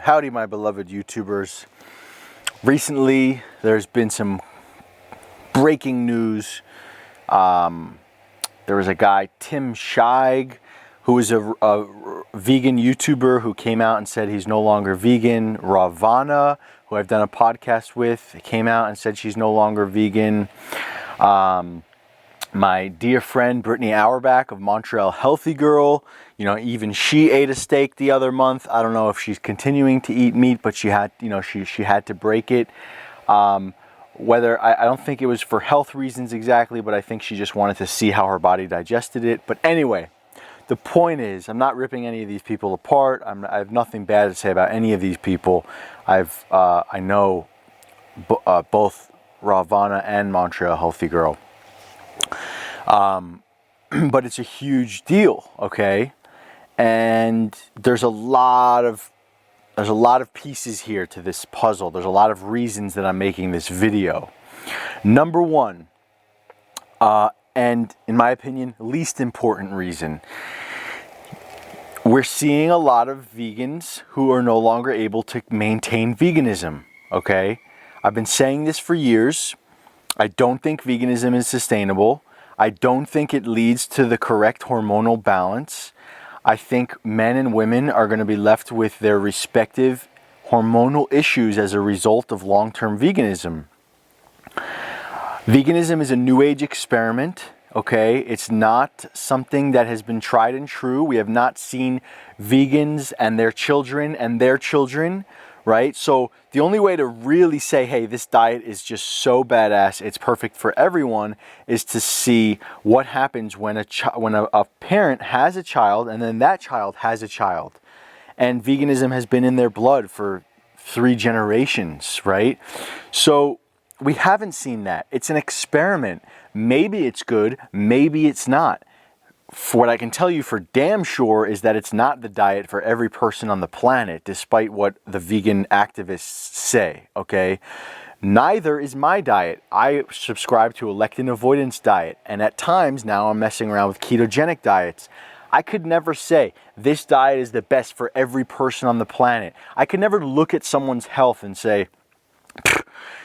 Howdy, my beloved YouTubers. Recently, there's been some breaking news. There was a guy, Tim Scheig, who is a vegan YouTuber who came out and said he's no longer vegan. Rawvana, who I've done a podcast with, came out and said she's no longer vegan. My dear friend Brittany Auerbach of Montreal Healthy Girl, you know, even she ate a steak the other month. I don't know if she's continuing to eat meat, but she had, you know, she had to break it. I don't think it was for health reasons exactly, but I think she just wanted to see how her body digested it. But anyway, the point is, I'm not ripping any of these people apart. I have nothing bad to say about any of these people. I know both Rawvana and Montreal Healthy Girl. But it's a huge deal, okay? And there's a lot of pieces here to this puzzle. There's a lot of reasons that I'm making this video. Number one, and in my opinion, least important reason, we're seeing a lot of vegans who are no longer able to maintain veganism, okay? I've been saying this for years. I don't think veganism is sustainable. I don't think it leads to the correct hormonal balance. I think men and women are going to be left with their respective hormonal issues as a result of long-term veganism. Veganism is a new age experiment, okay? It's not something that has been tried and true. We have not seen vegans and their children, right? So the only way to really say, hey, this diet is just so badass, it's perfect for everyone, is to see what happens when a parent has a child and then that child has a child. And veganism has been in their blood for 3 generations, right? So we haven't seen that. It's an experiment. Maybe it's good, maybe it's not. For what I can tell you for damn sure is that it's not the diet for every person on the planet, despite what the vegan activists say, okay? Neither is my diet. I subscribe to a lectin avoidance diet, and at times now I'm messing around with ketogenic diets. I could never say this diet is the best for every person on the planet. I could never look at someone's health and say,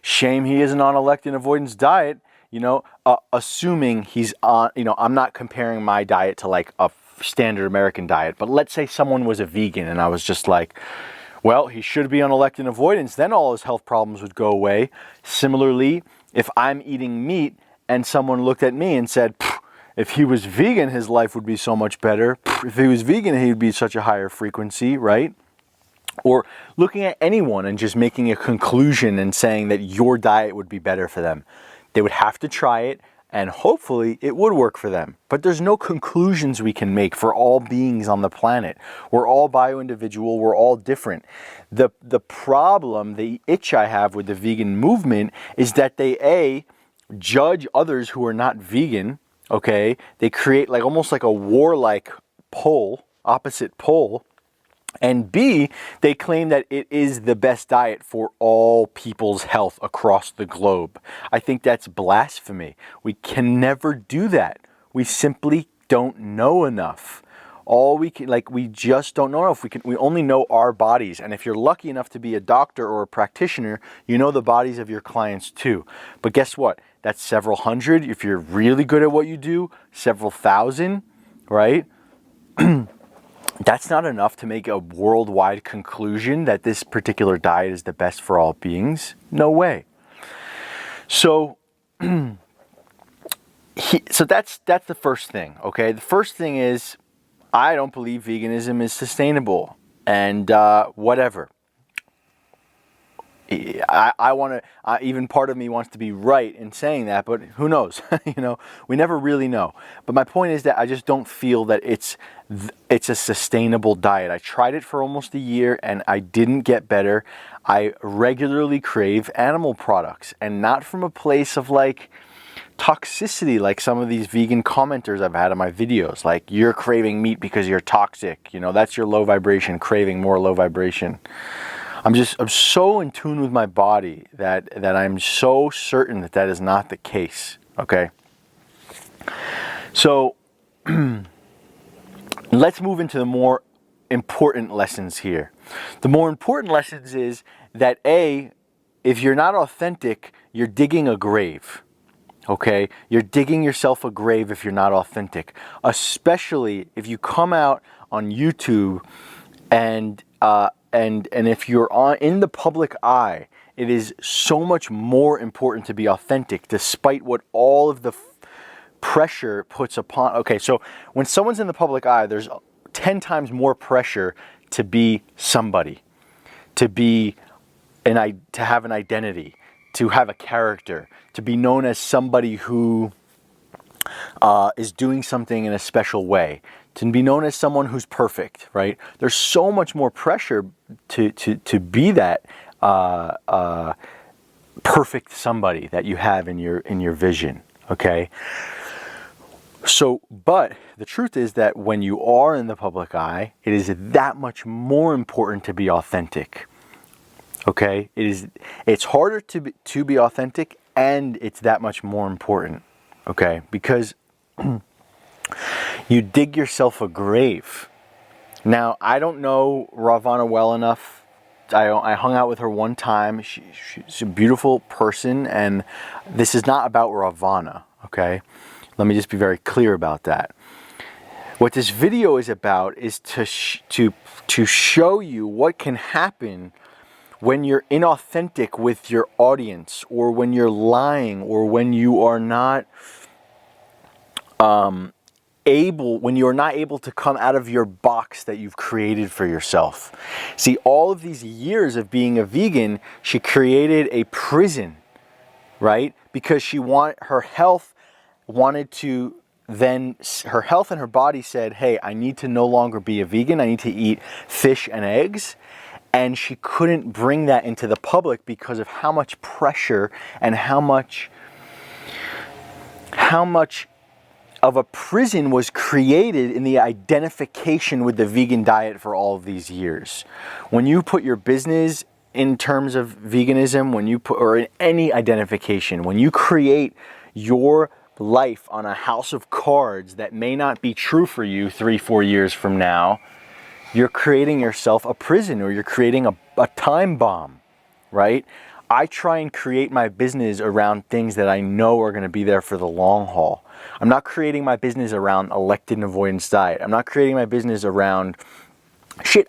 shame he isn't on a lectin avoidance diet. You know, assuming he's on, you know, I'm not comparing my diet to like a standard American diet, but let's say someone was a vegan and I was just like, well, he should be on lectin avoidance, then all his health problems would go away. Similarly, if I'm eating meat and someone looked at me and said, if he was vegan, his life would be so much better. If he was vegan, he would be such a higher frequency, right? Or looking at anyone and just making a conclusion and saying that your diet would be better for them. They would have to try it, and hopefully it would work for them. But there's no conclusions we can make for all beings on the planet. We're all bio-individual, we're all different. The problem, the itch I have with the vegan movement is that they, judge others who are not vegan, okay? They create like almost like a warlike pole, opposite pole. And B, they claim that it is the best diet for all people's health across the globe. I think that's blasphemy. We can never do that. We simply don't know enough. We just don't know enough. We only know our bodies. And if you're lucky enough to be a doctor or a practitioner, you know the bodies of your clients too. But guess what? That's several hundred. If you're really good at what you do, several thousand, right? That's not enough to make a worldwide conclusion that this particular diet is the best for all beings. No way. So, so that's the first thing, okay? The first thing is, I don't believe veganism is sustainable, and whatever. I want to, even part of me wants to be right in saying that, but who knows? You know, we never really know. But my point is that I just don't feel that it's a sustainable diet. I tried it for almost a year and I didn't get better. I regularly crave animal products, and not from a place of like toxicity, like some of these vegan commenters I've had on my videos, like you're craving meat because you're toxic. You know, that's your low vibration, craving more low vibration. I'm so in tune with my body that I'm so certain that that is not the case, okay? So let's move into the more important lessons here. The more important lessons is that if you're not authentic, you're digging a grave. Okay, you're digging yourself a grave if you're not authentic, especially if you come out on YouTube and if you're in the public eye. It is so much more important to be authentic, despite what all of the pressure puts upon. Okay, so when someone's in the public eye, there's 10 times more pressure to be somebody, to have an identity, to have a character, to be known as somebody who is doing something in a special way, to be known as someone who's perfect, right? There's so much more pressure to be that perfect somebody that you have in your vision, okay? So, but the truth is that when you are in the public eye, it is that much more important to be authentic. Okay, it's harder to be authentic, and it's that much more important. Okay, because you dig yourself a grave. Now, I don't know Rawvana well enough. I hung out with her one time. She's a beautiful person, and this is not about Rawvana. Okay, let me just be very clear about that. What this video is about is to show you what can happen when you're inauthentic with your audience, or when you're lying, or when you are not able to come out of your box that you've created for yourself. See, all of these years of being a vegan, she created a prison, right? Because her health and her body said, hey, I need to no longer be a vegan. I need to eat fish and eggs. And she couldn't bring that into the public because of how much pressure and how much of a prison was created in the identification with the vegan diet for all of these years. When you put your business in terms of veganism, or in any identification, when you create your life on a house of cards that may not be true for you 3-4 years from now, you're creating yourself a prison, or you're creating a time bomb, right? I try and create my business around things that I know are going to be there for the long haul. I'm not creating my business around a lectin avoidance diet. I'm not creating my business around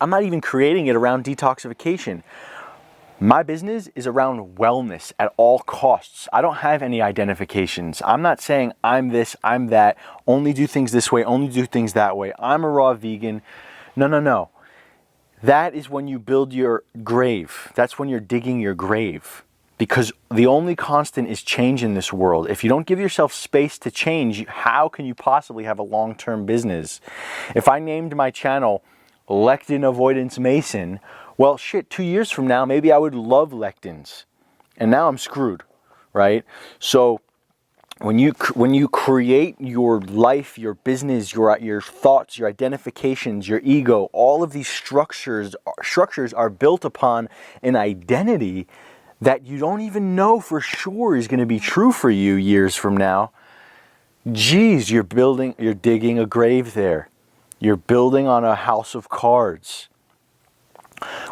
I'm not even creating it around detoxification. My business is around wellness at all costs. I don't have any identifications. I'm not saying I'm this, I'm that, only do things this way, only do things that way. I'm a raw vegan. No. That is when you build your grave. That's when you're digging your grave. Because the only constant is change in this world. If you don't give yourself space to change, how can you possibly have a long-term business? If I named my channel Lectin Avoidance Mason, well, 2 years from now, maybe I would love lectins. And now I'm screwed, right? So when you create your life, your business, your thoughts, your identifications, your ego, all of these structures are built upon an identity that you don't even know for sure is going to be true for you years from now. Geez, you're digging a grave there. You're building on a house of cards.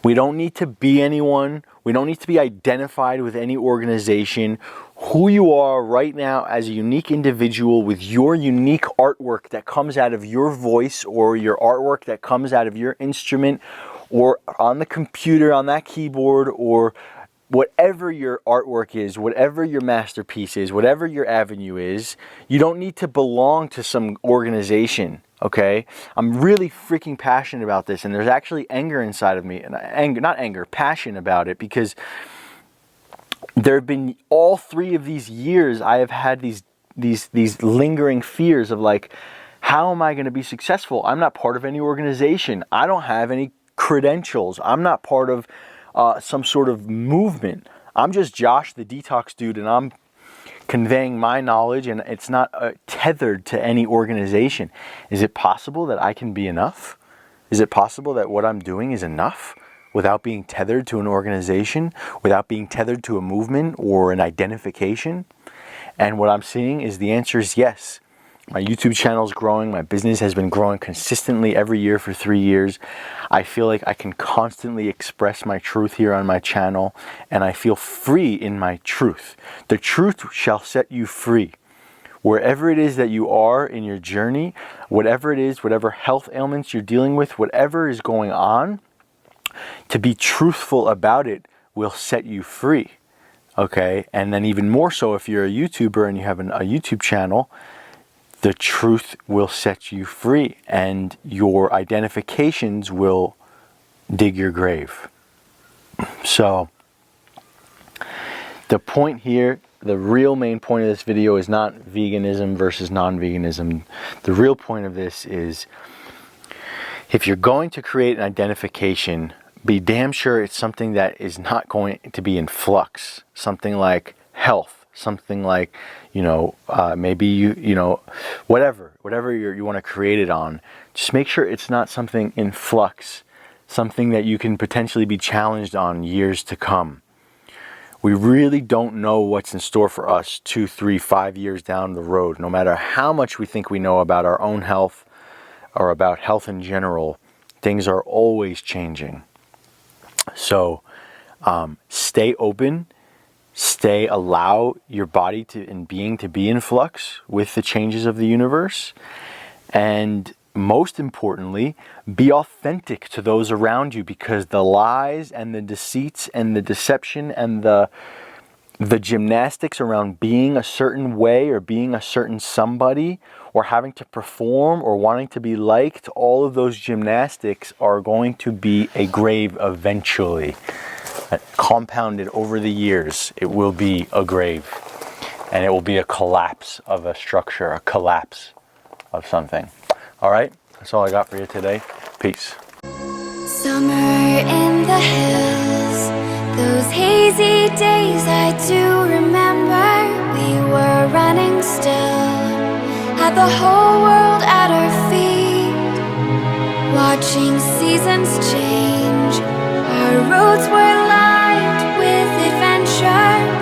We don't need to be anyone. We don't need to be identified with any organization. Who you are right now as a unique individual with your unique artwork that comes out of your voice, or your artwork that comes out of your instrument, or on the computer, on that keyboard, or whatever your artwork is, whatever your masterpiece is, whatever your avenue is, you don't need to belong to some organization. Okay, I'm really freaking passionate about this, and there's actually anger inside of me, and passion about it, because there have been all 3 of these years I have had these lingering fears of like, how am I going to be successful? I'm not part of any organization. I don't have any credentials. I'm not part of some sort of movement. I'm just Josh, the detox dude, and I'm conveying my knowledge, and it's not tethered to any organization. Is it possible that I can be enough? Is it possible that what I'm doing is enough without being tethered to an organization, without being tethered to a movement or an identification? And what I'm seeing is the answer is yes. My YouTube channel is growing. My business has been growing consistently every year for 3 years. I feel like I can constantly express my truth here on my channel, and I feel free in my truth. The truth shall set you free. Wherever it is that you are in your journey, whatever it is, whatever health ailments you're dealing with, whatever is going on, to be truthful about it will set you free. Okay? And then even more so if you're a YouTuber and you have a YouTube channel, the truth will set you free and your identifications will dig your grave. So, the point here, the real main point of this video is not veganism versus non-veganism. The real point of this is, if you're going to create an identification, be damn sure it's something that is not going to be in flux. Something like health, something like, maybe whatever you want to create it on. Just make sure it's not something in flux, something that you can potentially be challenged on years to come. We really don't know what's in store for us 2, 3, 5 years down the road. No matter how much we think we know about our own health or about health in general, things are always changing. So stay open, allow your body and being to be in flux with the changes of the universe, and most importantly, be authentic to those around you, because the lies and the deceits and the deception and the gymnastics around being a certain way or being a certain somebody or having to perform or wanting to be liked, all of those gymnastics are going to be a grave eventually. Compounded over the years, it will be a grave, and it will be a collapse of a structure, a collapse of something. All right, that's all I got for you today. Peace. Summer in the hills, those hazy days I do remember. We were running still, had the whole world at our feet, watching seasons change. Our roads were lined